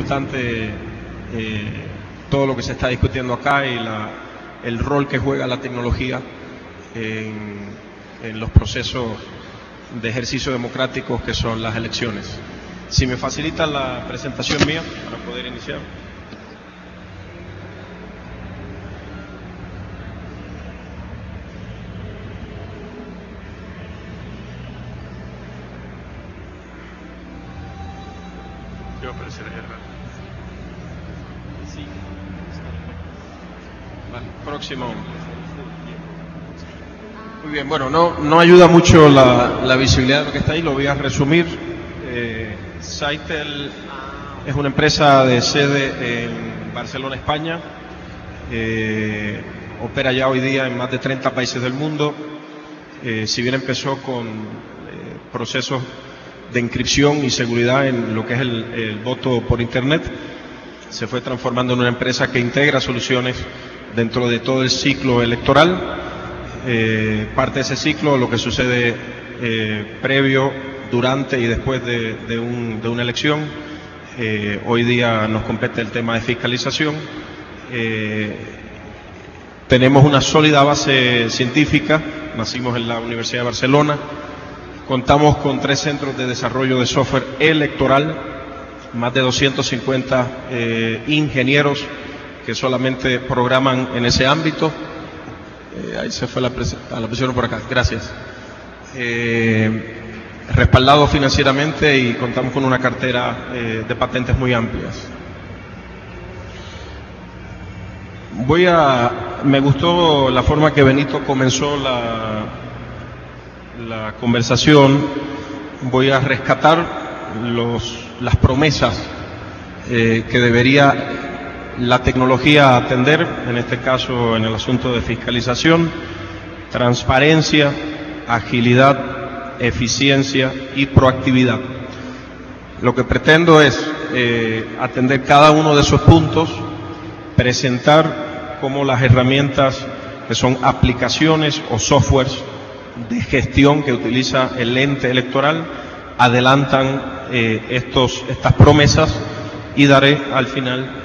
importante todo lo que se está discutiendo acá y el rol que juega la tecnología en los procesos de ejercicio democráticos que son las elecciones. Si me facilita la presentación mía para poder iniciar. Yo apareceré sí. Vale, próximo. Muy bien, bueno, no ayuda mucho la visibilidad de lo que está ahí, lo voy a resumir. Sitel es una empresa de sede en Barcelona, España. Opera ya hoy día en más de 30 países del mundo. Si bien empezó con procesos de inscripción y seguridad en lo que es el voto por Internet, se fue transformando en una empresa que integra soluciones dentro de todo el ciclo electoral. Parte de ese ciclo, lo que sucede previo, durante y después de una elección. Hoy día nos compete el tema de fiscalización. Tenemos una sólida base científica, nacimos en la Universidad de Barcelona, contamos con 3 centros de desarrollo de software electoral, más de 250 ingenieros que solamente programan en ese ámbito. Ahí se fue la pusieron por acá, gracias. Respaldado financieramente y contamos con una cartera de patentes muy amplias. Me gustó la forma que Benito comenzó la conversación. Voy a rescatar las promesas que debería la tecnología atender, en este caso en el asunto de fiscalización, transparencia, agilidad, eficiencia y proactividad. Lo que pretendo es atender cada uno de esos puntos, presentar cómo las herramientas que son aplicaciones o softwares de gestión que utiliza el ente electoral adelantan estas promesas, y daré al final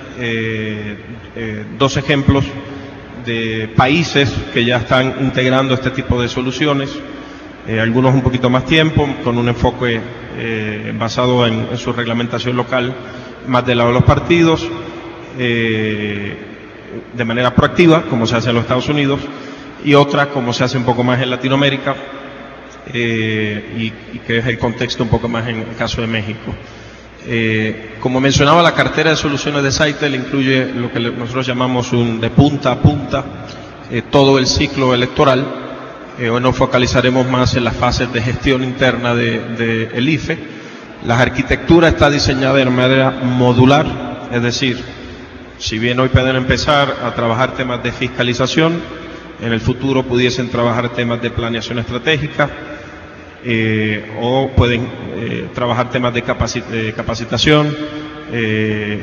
2 ejemplos de países que ya están integrando este tipo de soluciones, algunos un poquito más tiempo, con un enfoque basado en su reglamentación local, más del lado de los partidos, de manera proactiva, como se hace en los Estados Unidos, y otra como se hace un poco más en Latinoamérica, y que es el contexto un poco más en el caso de México. Como mencionaba, la cartera de soluciones de Sitel incluye lo que nosotros llamamos de punta a punta todo el ciclo electoral. Hoy nos focalizaremos más en las fases de gestión interna del IFE. La arquitectura está diseñada de manera modular, es decir, si bien hoy pueden empezar a trabajar temas de fiscalización, en el futuro pudiesen trabajar temas de planeación estratégica, o pueden trabajar temas de capacitación,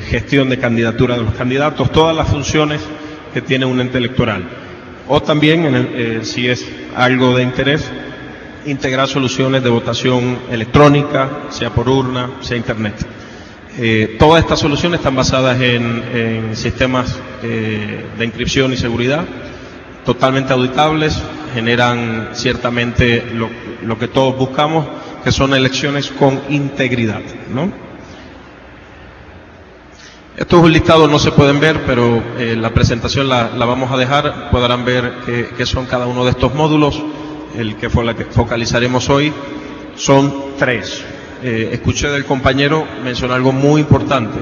gestión de candidatura de los candidatos, todas las funciones que tiene un ente electoral. O también, si es algo de interés, integrar soluciones de votación electrónica, sea por urna, sea internet. Todas estas soluciones están basadas en sistemas de inscripción y seguridad, totalmente auditables, generan ciertamente lo que todos buscamos, que son elecciones con integridad, ¿no? Esto es un listado, no se pueden ver, pero la presentación la vamos a dejar. Podrán ver qué son cada uno de estos módulos. El que focalizaremos hoy son 3. Escuché del compañero mencionar algo muy importante.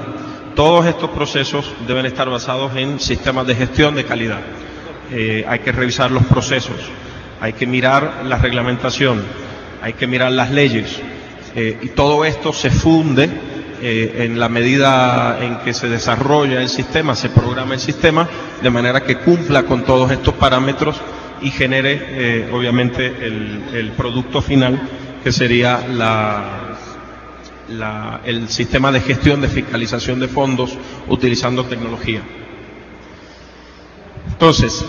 Todos estos procesos deben estar basados en sistemas de gestión de calidad. Hay que revisar los procesos, hay que mirar la reglamentación, hay que mirar las leyes, y todo esto se funde en la medida en que se desarrolla el sistema, se programa el sistema, de manera que cumpla con todos estos parámetros y genere obviamente el producto final, que sería el sistema de gestión de fiscalización de fondos utilizando tecnología. Entonces,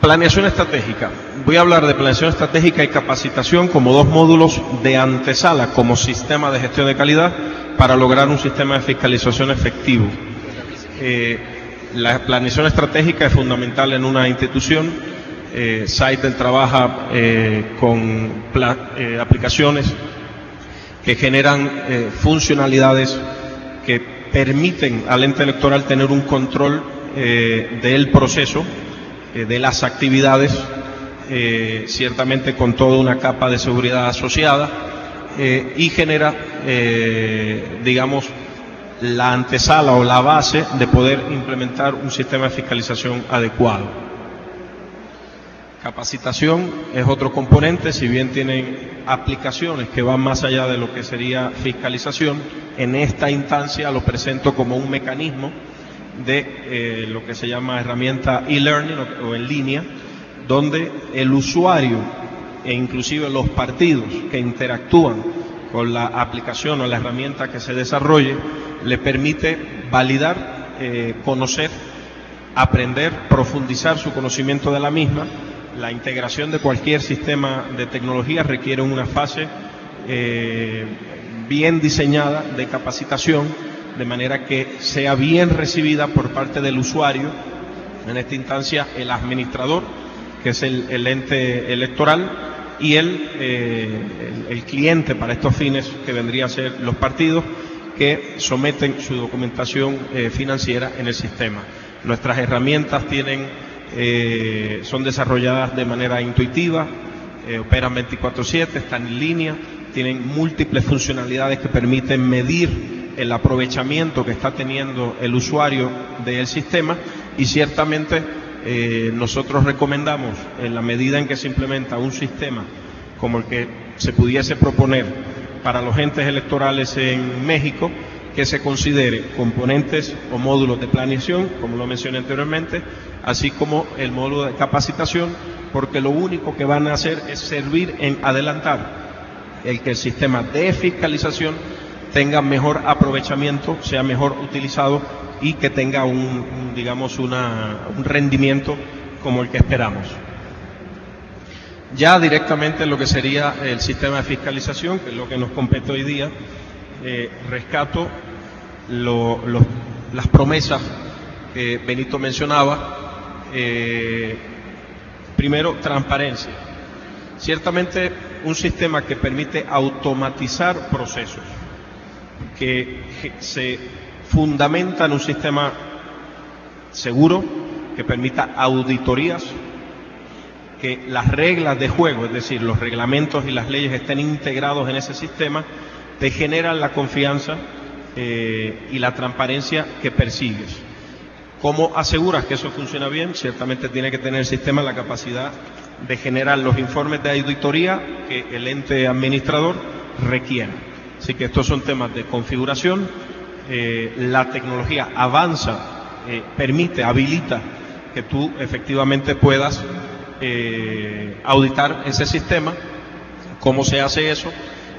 Planeación estratégica. Voy a hablar de planeación estratégica y capacitación como dos módulos de antesala como sistema de gestión de calidad para lograr un sistema de fiscalización efectivo. La planeación estratégica es fundamental en una institución. Saitel trabaja con aplicaciones que generan funcionalidades que permiten al ente electoral tener un control del proceso, de las actividades, ciertamente con toda una capa de seguridad asociada, y genera, digamos, la antesala o la base de poder implementar un sistema de fiscalización adecuado. Capacitación es otro componente, si bien tienen aplicaciones que van más allá de lo que sería fiscalización. En esta instancia lo presento como un mecanismo de lo que se llama herramienta e-learning o en línea, donde el usuario e inclusive los partidos que interactúan con la aplicación o la herramienta que se desarrolle, le permite validar, conocer, aprender, profundizar su conocimiento de la misma. La integración de cualquier sistema de tecnología requiere una fase bien diseñada de capacitación, de manera que sea bien recibida por parte del usuario, en esta instancia el administrador, que es el ente electoral, y el cliente para estos fines, que vendría a ser los partidos que someten su documentación financiera en el sistema. Nuestras herramientas son desarrolladas de manera intuitiva, operan 24/7, están en línea, tienen múltiples funcionalidades que permiten medir el aprovechamiento que está teniendo el usuario del sistema, y ciertamente nosotros recomendamos, en la medida en que se implementa un sistema como el que se pudiese proponer para los entes electorales en México, que se considere componentes o módulos de planeación, como lo mencioné anteriormente, así como el módulo de capacitación, porque lo único que van a hacer es servir en adelantar el que el sistema de fiscalización tenga mejor aprovechamiento, sea mejor utilizado y que tenga un rendimiento como el que esperamos. Ya directamente lo que sería el sistema de fiscalización, que es lo que nos compete hoy día, rescato las promesas que Benito mencionaba. Primero, transparencia. Ciertamente un sistema que permite automatizar procesos, que se fundamenta en un sistema seguro, que permita auditorías, que las reglas de juego, es decir, los reglamentos y las leyes estén integrados en ese sistema, te generan la confianza y la transparencia que persigues. ¿Cómo aseguras que eso funciona bien? Ciertamente tiene que tener el sistema la capacidad de generar los informes de auditoría que el ente administrador requiere. Así que estos son temas de configuración. La tecnología avanza, permite, habilita que tú efectivamente puedas auditar ese sistema. ¿Cómo se hace eso?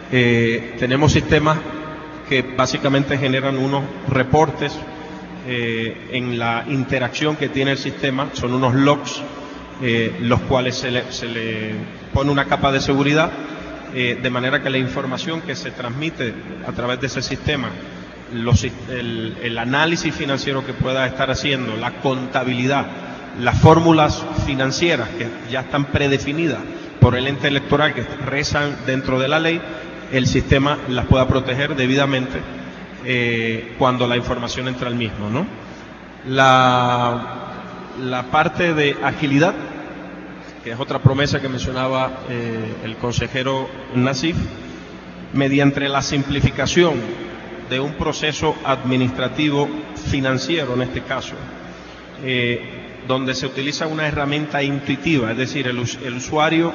Tenemos sistemas que básicamente generan unos reportes en la interacción que tiene el sistema, son unos logs, los cuales se le pone una capa de seguridad, de manera que la información que se transmite a través de ese sistema, el análisis financiero que pueda estar haciendo, la contabilidad, las fórmulas financieras que ya están predefinidas por el ente electoral, que rezan dentro de la ley, el sistema las pueda proteger debidamente cuando la información entra al mismo, ¿no? La parte de agilidad, que es otra promesa que mencionaba el consejero Nassif, mediante la simplificación de un proceso administrativo financiero, en este caso, donde se utiliza una herramienta intuitiva, es decir, el usuario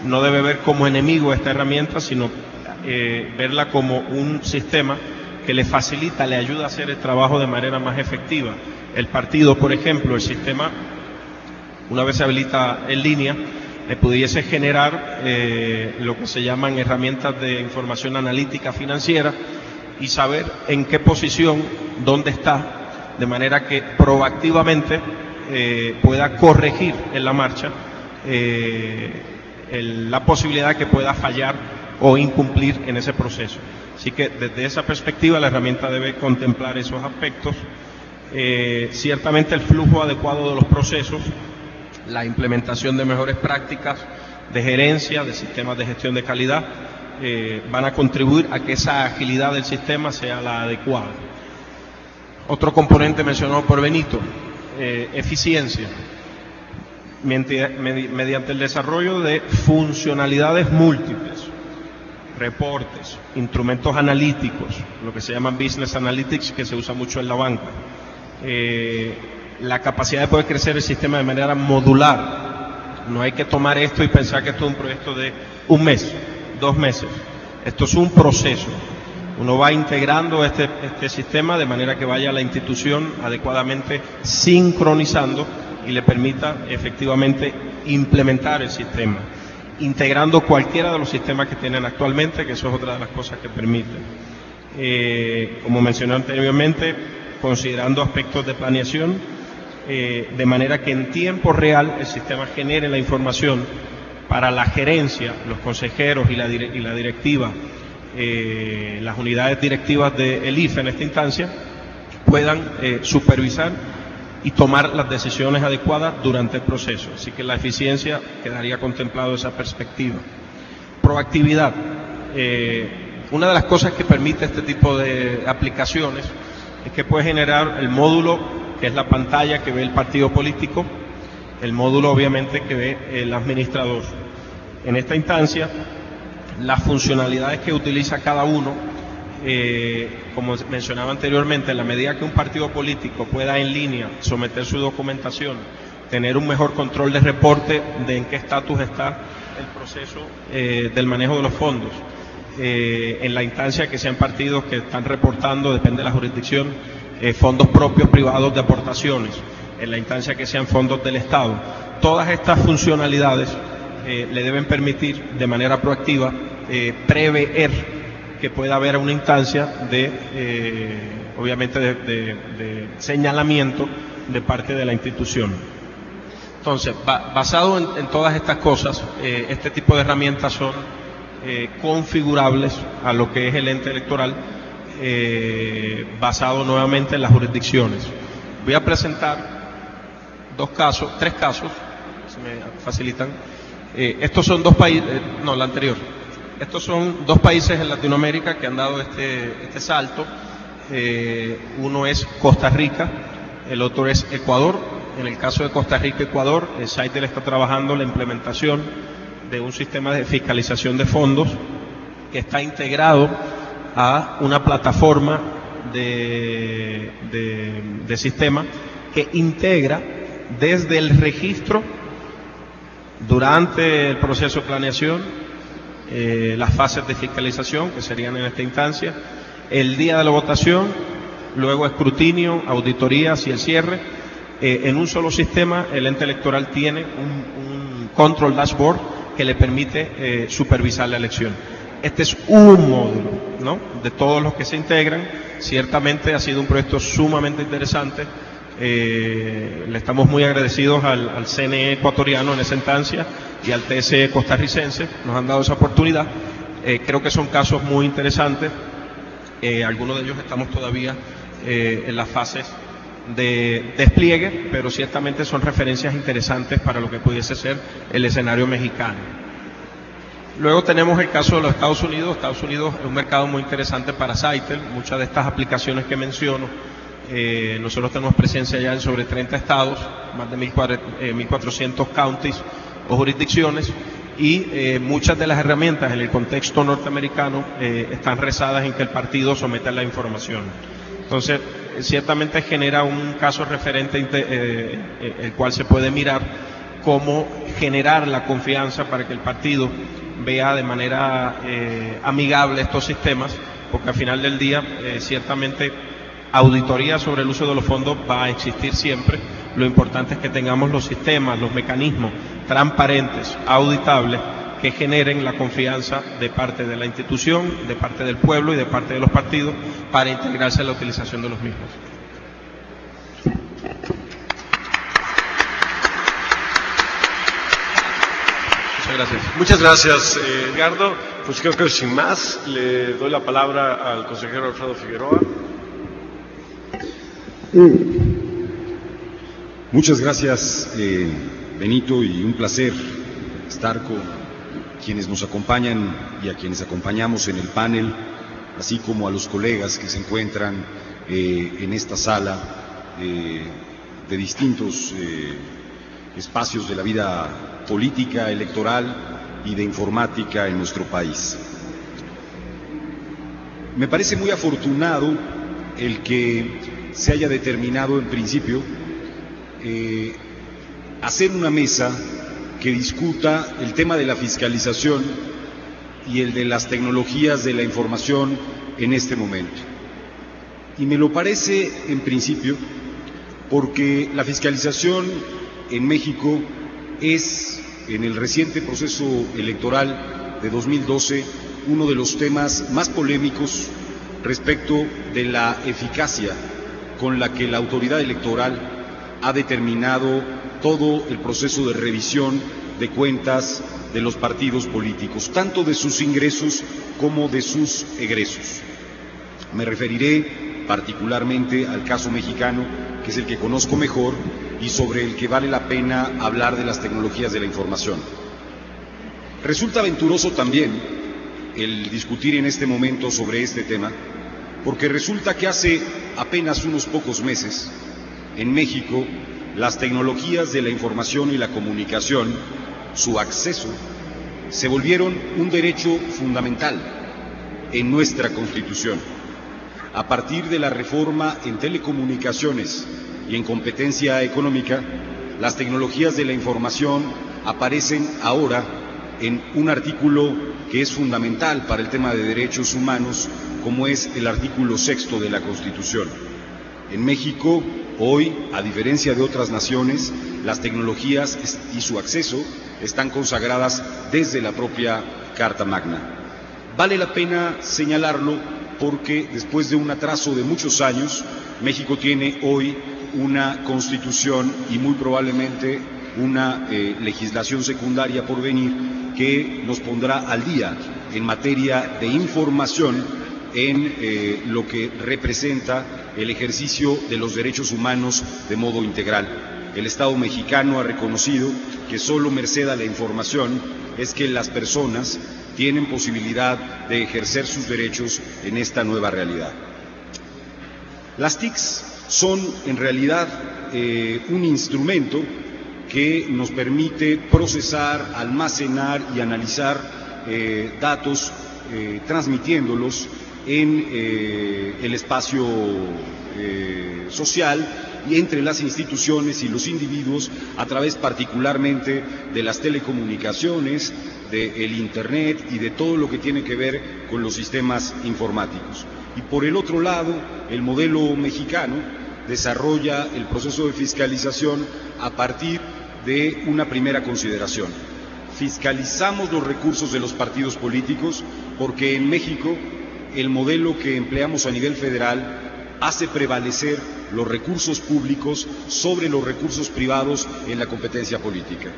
no debe ver como enemigo esta herramienta, sino verla como un sistema que le facilita, le ayuda a hacer el trabajo de manera más efectiva. El partido, por ejemplo, el sistema, una vez se habilita en línea, le pudiese generar lo que se llaman herramientas de información analítica financiera y saber en qué posición, dónde está, de manera que proactivamente pueda corregir en la marcha la posibilidad que pueda fallar o incumplir en ese proceso. Así que desde esa perspectiva la herramienta debe contemplar esos aspectos. Ciertamente el flujo adecuado de los procesos, la implementación de mejores prácticas de gerencia, de sistemas de gestión de calidad, van a contribuir a que esa agilidad del sistema sea la adecuada. Otro componente mencionado por Benito, eficiencia, mediante el desarrollo de funcionalidades múltiples, reportes, instrumentos analíticos, lo que se llaman business analytics, que se usa mucho en la banca, la capacidad de poder crecer el sistema de manera modular. No hay que tomar esto y pensar que esto es un proyecto de un mes, 2 meses. Esto es un proceso. Uno va integrando este sistema de manera que vaya a la institución adecuadamente sincronizando y le permita efectivamente implementar el sistema, integrando cualquiera de los sistemas que tienen actualmente, que eso es otra de las cosas que permiten. Como mencioné anteriormente, considerando aspectos de planeación, de manera que en tiempo real el sistema genere la información para la gerencia, los consejeros y la directiva, las unidades directivas del IFE en esta instancia, puedan supervisar y tomar las decisiones adecuadas durante el proceso. Así que la eficiencia quedaría contemplado esa perspectiva. Proactividad. Una de las cosas que permite este tipo de aplicaciones es que puede generar el módulo, que es la pantalla que ve el partido político, el módulo obviamente que ve el administrador. En esta instancia, las funcionalidades que utiliza cada uno, como mencionaba anteriormente, en la medida que un partido político pueda en línea someter su documentación, tener un mejor control de reporte de en qué estatus está el proceso del manejo de los fondos, en la instancia que sean partidos que están reportando, depende de la jurisdicción, fondos propios privados de aportaciones, en la instancia que sean fondos del Estado. Todas estas funcionalidades le deben permitir de manera proactiva prever que pueda haber una instancia de, obviamente, de señalamiento de parte de la institución. Entonces, basado en todas estas cosas, este tipo de herramientas son configurables a lo que es el ente electoral, basado nuevamente en las jurisdicciones. Voy a presentar 3 casos, si me facilitan. Estos son 2 países, no, la anterior. Estos son 2 países en Latinoamérica que han dado este salto. Uno es Costa Rica, el otro es Ecuador. En el caso de Costa Rica y Ecuador, Saitel está trabajando la implementación de un sistema de fiscalización de fondos que está integrado a una plataforma de sistema que integra desde el registro, durante el proceso de planeación, las fases de fiscalización, que serían en esta instancia, el día de la votación, luego escrutinio, auditorías y el cierre. En un solo sistema, el ente electoral tiene un control dashboard que le permite supervisar la elección. Este es un módulo, ¿no?, de todos los que se integran. Ciertamente ha sido un proyecto sumamente interesante. Le estamos muy agradecidos al CNE ecuatoriano en esa instancia y al TSE costarricense, nos han dado esa oportunidad. Creo que son casos muy interesantes. Algunos de ellos estamos todavía en las fases de despliegue, pero ciertamente son referencias interesantes para lo que pudiese ser el escenario mexicano. Luego tenemos el caso de los Estados Unidos. Estados Unidos es un mercado muy interesante para Saitel. Muchas de estas aplicaciones que menciono, nosotros tenemos presencia ya en sobre 30 estados, más de 1.400 counties o jurisdicciones, y muchas de las herramientas en el contexto norteamericano están rezadas en que el partido someta la información. Entonces, ciertamente genera un caso referente el cual se puede mirar cómo generar la confianza para que el partido vea de manera amigable estos sistemas, porque al final del día ciertamente auditoría sobre el uso de los fondos va a existir siempre. Lo importante es que tengamos los sistemas, los mecanismos transparentes, auditables, que generen la confianza de parte de la institución, de parte del pueblo y de parte de los partidos para integrarse en la utilización de los mismos. Gracias. Muchas gracias, Edgardo. Pues creo que sin más le doy la palabra al consejero Alfredo Figueroa. Muchas gracias, Benito, y un placer estar con quienes nos acompañan y a quienes acompañamos en el panel, así como a los colegas que se encuentran en esta sala de distintos espacios de la vida política, electoral y de informática en nuestro país. Me parece muy afortunado el que se haya determinado en principio hacer una mesa que discuta el tema de la fiscalización y el de las tecnologías de la información en este momento. Y me lo parece en principio porque la fiscalización en México es, en el reciente proceso electoral de 2012, uno de los temas más polémicos respecto de la eficacia con la que la autoridad electoral ha determinado todo el proceso de revisión de cuentas de los partidos políticos, tanto de sus ingresos como de sus egresos. Me referiré particularmente al caso mexicano, que es el que conozco mejor y sobre el que vale la pena hablar de las tecnologías de la información. Resulta aventuroso también el discutir en este momento sobre este tema, porque resulta que hace apenas unos pocos meses, en México, las tecnologías de la información y la comunicación, su acceso, se volvieron un derecho fundamental en nuestra Constitución. A partir de la reforma en telecomunicaciones y en competencia económica, las tecnologías de la información aparecen ahora en un artículo que es fundamental para el tema de derechos humanos, como es el artículo 6º de la Constitución. En México, hoy, a diferencia de otras naciones, las tecnologías y su acceso están consagradas desde la propia Carta Magna. Vale la pena señalarlo porque después de un atraso de muchos años, México tiene hoy una Constitución y muy probablemente una legislación secundaria por venir que nos pondrá al día en materia de información en lo que representa el ejercicio de los derechos humanos de modo integral. El Estado mexicano ha reconocido que solo merced a la información es que las personas tienen posibilidad de ejercer sus derechos en esta nueva realidad. Las TICs son en realidad un instrumento que nos permite procesar, almacenar y analizar datos, transmitiéndolos en el espacio social y entre las instituciones y los individuos a través particularmente de las telecomunicaciones, del Internet y de todo lo que tiene que ver con los sistemas informáticos. Y por el otro lado, el modelo mexicano desarrolla el proceso de fiscalización a partir de una primera consideración. Fiscalizamos los recursos de los partidos políticos porque en México el modelo que empleamos a nivel federal hace prevalecer los recursos públicos sobre los recursos privados en la competencia política.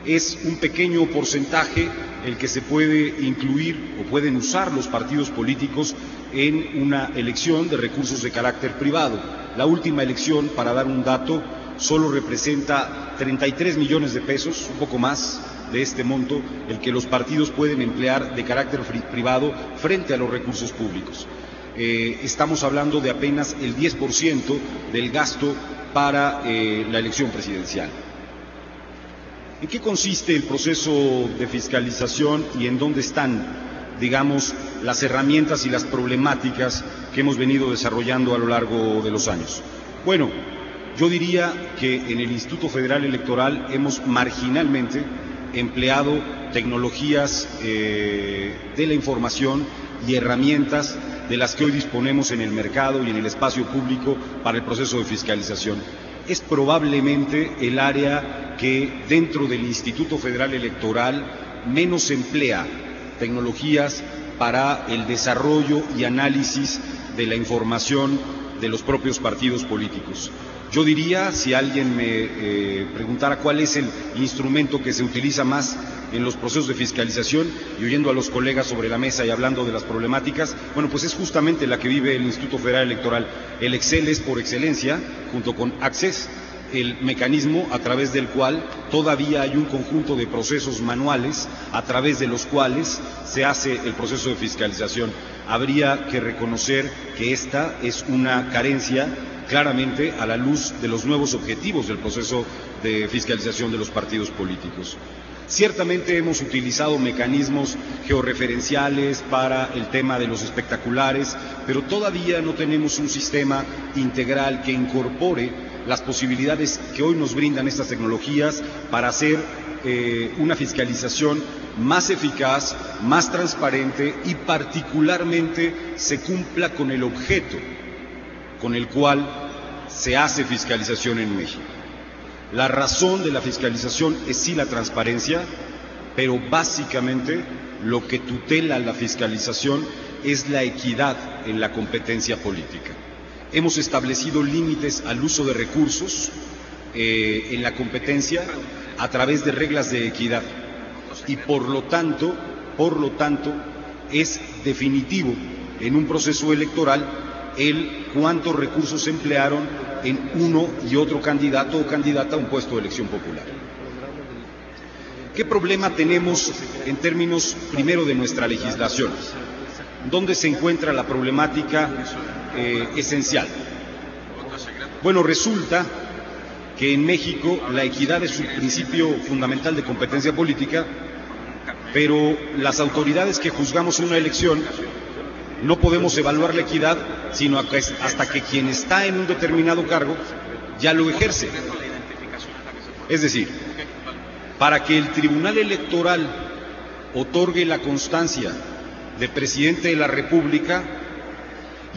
Es un pequeño porcentaje el que se puede incluir o pueden usar los partidos políticos en una elección de recursos de carácter privado. La última elección, para dar un dato, solo representa 33 millones de pesos, un poco más de este monto, el que los partidos pueden emplear de carácter privado frente a los recursos públicos. Estamos hablando de apenas el 10% del gasto para la elección presidencial. ¿En qué consiste el proceso de fiscalización y en dónde están, digamos, las herramientas y las problemáticas que hemos venido desarrollando a lo largo de los años? Bueno, yo diría que en el Instituto Federal Electoral hemos marginalmente empleado tecnologías de la información y herramientas de las que hoy disponemos en el mercado y en el espacio público para el proceso de fiscalización. Es probablemente el área que dentro del Instituto Federal Electoral menos emplea tecnologías para el desarrollo y análisis de la información de los propios partidos políticos. Yo diría, si alguien me preguntara cuál es el instrumento que se utiliza más en los procesos de fiscalización, y oyendo a los colegas sobre la mesa y hablando de las problemáticas, bueno, pues es justamente la que vive el Instituto Federal Electoral. El Excel es por excelencia, junto con Access, el mecanismo a través del cual todavía hay un conjunto de procesos manuales a través de los cuales se hace el proceso de fiscalización. Habría que reconocer que esta es una carencia claramente a la luz de los nuevos objetivos del proceso de fiscalización de los partidos políticos. Ciertamente hemos utilizado mecanismos georreferenciales para el tema de los espectaculares, pero todavía no tenemos un sistema integral que incorpore las posibilidades que hoy nos brindan estas tecnologías para hacer una fiscalización más eficaz, más transparente y particularmente se cumpla con el objeto con el cual se hace fiscalización en México. La razón de la fiscalización es sí la transparencia, pero básicamente lo que tutela la fiscalización es la equidad en la competencia política. Hemos establecido límites al uso de recursos en la competencia a través de reglas de equidad y por lo tanto es definitivo en un proceso electoral el cuántos recursos se emplearon en uno y otro candidato o candidata a un puesto de elección popular. ¿Qué problema tenemos en términos primero de nuestra legislación? ¿Dónde se encuentra la problemática esencial? Bueno, resulta que en México la equidad es un principio fundamental de competencia política, pero las autoridades que juzgamos una elección no podemos evaluar la equidad sino hasta que quien está en un determinado cargo ya lo ejerce. Es decir, para que el Tribunal Electoral otorgue la constancia de presidente de la República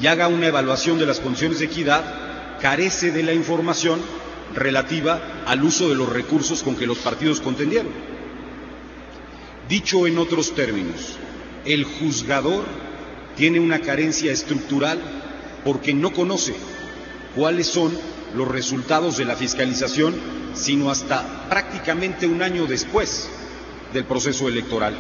y haga una evaluación de las condiciones de equidad, carece de la información relativa al uso de los recursos con que los partidos contendieron. Dicho en otros términos, el juzgador tiene una carencia estructural porque no conoce cuáles son los resultados de la fiscalización, sino hasta prácticamente un año después del proceso electoral.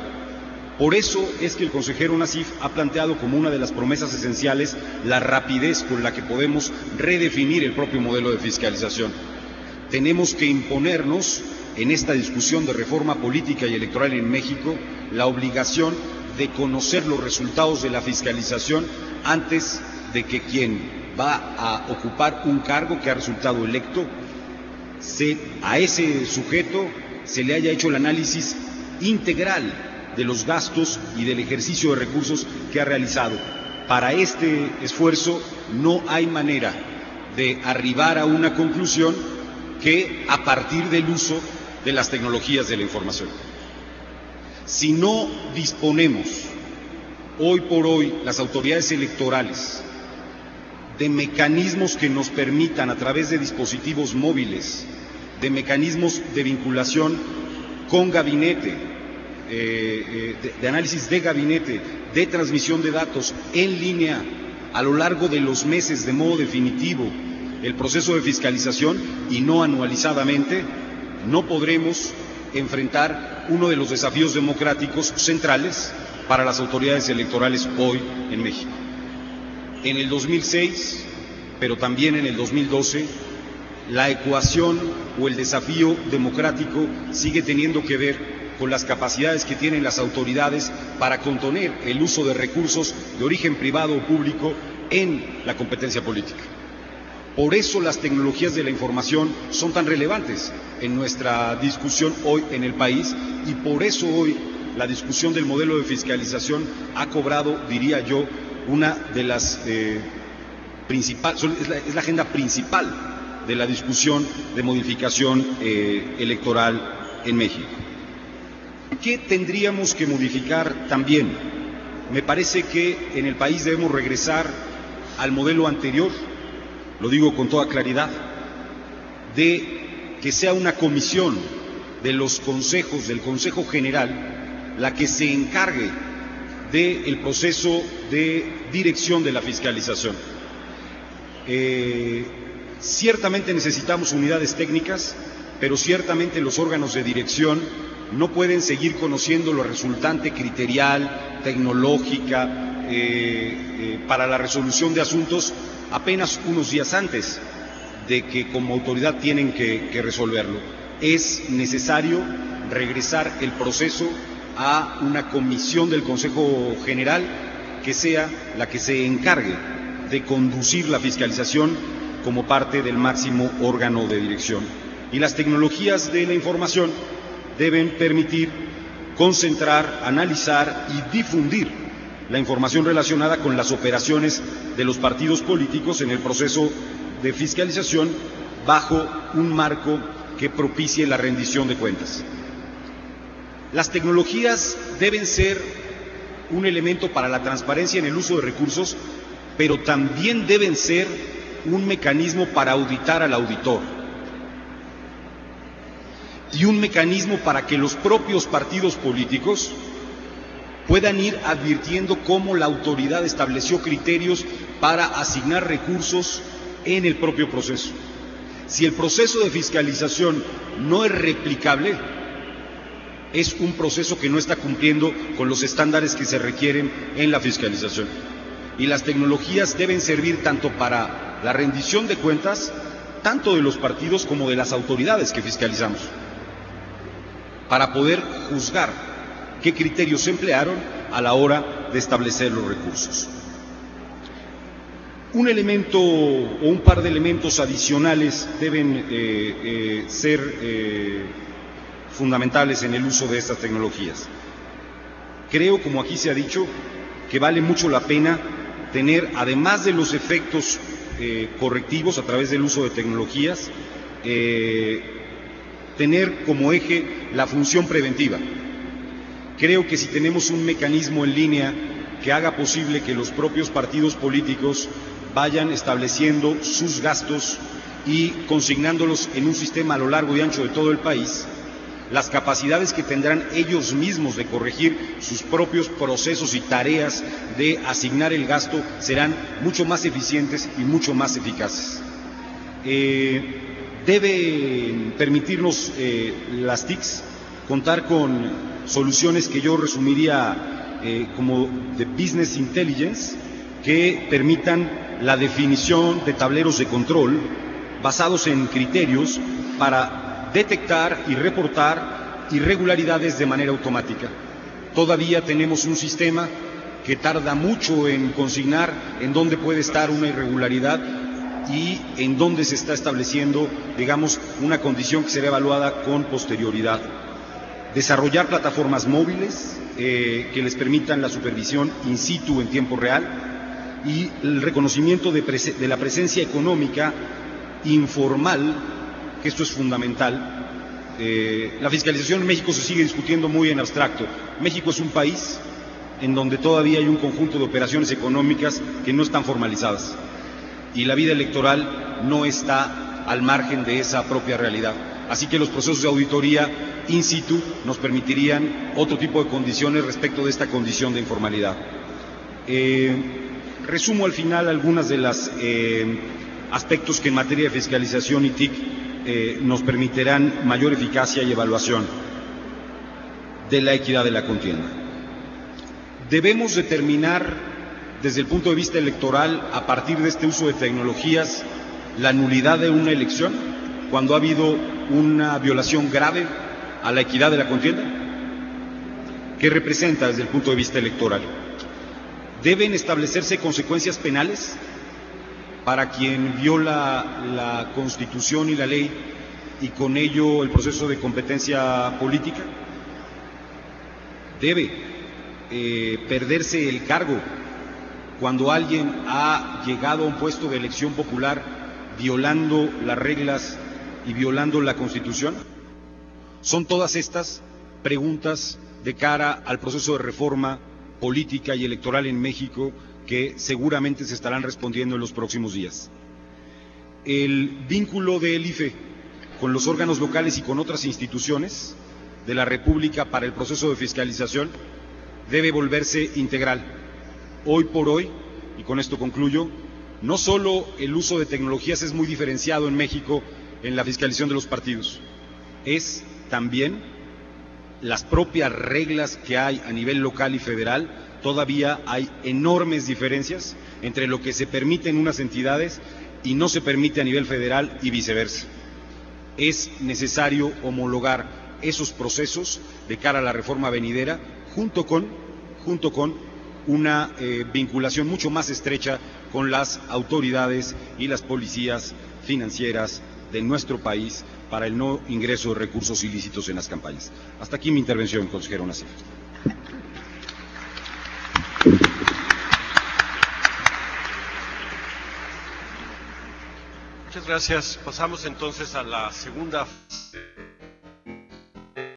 Por eso es que el consejero Nassif ha planteado como una de las promesas esenciales la rapidez con la que podemos redefinir el propio modelo de fiscalización. Tenemos que imponernos en esta discusión de reforma política y electoral en México la obligación de conocer los resultados de la fiscalización antes de que quien va a ocupar un cargo que ha resultado electo, a ese sujeto se le haya hecho el análisis integral de los gastos y del ejercicio de recursos que ha realizado. Para este esfuerzo no hay manera de arribar a una conclusión que a partir del uso de las tecnologías de la información. Si no disponemos hoy por hoy las autoridades electorales de mecanismos que nos permitan a través de dispositivos móviles, de mecanismos de vinculación con gabinete, de análisis de gabinete, de transmisión de datos en línea a lo largo de los meses de modo definitivo el proceso de fiscalización y no anualizadamente, no podremos enfrentar uno de los desafíos democráticos centrales para las autoridades electorales hoy en México. En el 2006, pero también en el 2012, la ecuación o el desafío democrático sigue teniendo que ver con las capacidades que tienen las autoridades para contener el uso de recursos de origen privado o público en la competencia política. Por eso las tecnologías de la información son tan relevantes en nuestra discusión hoy en el país y por eso hoy la discusión del modelo de fiscalización ha cobrado, diría yo, una de las principales, es la agenda principal de la discusión de modificación electoral en México. ¿Qué tendríamos que modificar también? Me parece que en el país debemos regresar al modelo anterior, lo digo con toda claridad, de que sea una comisión de los consejos, del Consejo General, la que se encargue del proceso de dirección de la fiscalización. Ciertamente necesitamos unidades técnicas, pero ciertamente los órganos de dirección no pueden seguir conociendo lo resultante criterial, tecnológica, para la resolución de asuntos apenas unos días antes de que como autoridad tienen que resolverlo. Es necesario regresar el proceso a una comisión del Consejo General que sea la que se encargue de conducir la fiscalización como parte del máximo órgano de dirección. Y las tecnologías de la información deben permitir concentrar, analizar y difundir la información relacionada con las operaciones de los partidos políticos en el proceso de fiscalización bajo un marco que propicie la rendición de cuentas. Las tecnologías deben ser un elemento para la transparencia en el uso de recursos, pero también deben ser un mecanismo para auditar al auditor y un mecanismo para que los propios partidos políticos puedan ir advirtiendo cómo la autoridad estableció criterios para asignar recursos en el propio proceso. Si el proceso de fiscalización no es replicable, es un proceso que no está cumpliendo con los estándares que se requieren en la fiscalización. Y las tecnologías deben servir tanto para la rendición de cuentas, tanto de los partidos como de las autoridades que fiscalizamos, para poder juzgar qué criterios se emplearon a la hora de establecer los recursos. Un elemento o un par de elementos adicionales deben ser fundamentales en el uso de estas tecnologías. Creo, como aquí se ha dicho, que vale mucho la pena tener, además de los efectos correctivos a través del uso de tecnologías, tener como eje la función preventiva. Creo que si tenemos un mecanismo en línea que haga posible que los propios partidos políticos vayan estableciendo sus gastos y consignándolos en un sistema a lo largo y ancho de todo el país, las capacidades que tendrán ellos mismos de corregir sus propios procesos y tareas de asignar el gasto serán mucho más eficientes y mucho más eficaces. Debe permitirnos las TICs contar con soluciones que yo resumiría como de business intelligence, que permitan la definición de tableros de control basados en criterios para detectar y reportar irregularidades de manera automática. Todavía tenemos un sistema que tarda mucho en consignar en dónde puede estar una irregularidad y en dónde se está estableciendo, digamos, una condición que será evaluada con posterioridad. Desarrollar plataformas móviles que les permitan la supervisión in situ en tiempo real y el reconocimiento de la presencia económica informal, que esto es fundamental. La fiscalización en México se sigue discutiendo muy en abstracto. México es un país en donde todavía hay un conjunto de operaciones económicas que no están formalizadas y la vida electoral no está al margen de esa propia realidad. Así que los procesos de auditoría in situ nos permitirían otro tipo de condiciones respecto de esta condición de informalidad. Resumo al final algunas de las aspectos que en materia de fiscalización y TIC nos permitirán mayor eficacia y evaluación de la equidad de la contienda. Debemos determinar desde el punto de vista electoral, a partir de este uso de tecnologías, la nulidad de una elección cuando ha habido una violación grave a la equidad de la contienda. ¿Qué representa desde el punto de vista electoral? ¿Deben establecerse consecuencias penales para quien viola la Constitución y la ley y con ello el proceso de competencia política? ¿Debe perderse el cargo cuando alguien ha llegado a un puesto de elección popular violando las reglas y violando la Constitución? Son todas estas preguntas de cara al proceso de reforma política y electoral en México que seguramente se estarán respondiendo en los próximos días. El vínculo del IFE con los órganos locales y con otras instituciones de la República para el proceso de fiscalización debe volverse integral. Hoy por hoy, y con esto concluyo, no solo el uso de tecnologías es muy diferenciado en México en la fiscalización de los partidos, es también las propias reglas que hay a nivel local y federal. Todavía hay enormes diferencias entre lo que se permite en unas entidades y no se permite a nivel federal y viceversa. Es necesario homologar esos procesos de cara a la reforma venidera junto con una vinculación mucho más estrecha con las autoridades y las policías financieras de nuestro país para el no ingreso de recursos ilícitos en las campañas. Hasta aquí mi intervención, consejero Nassif. Muchas gracias. Pasamos entonces a la segunda fase.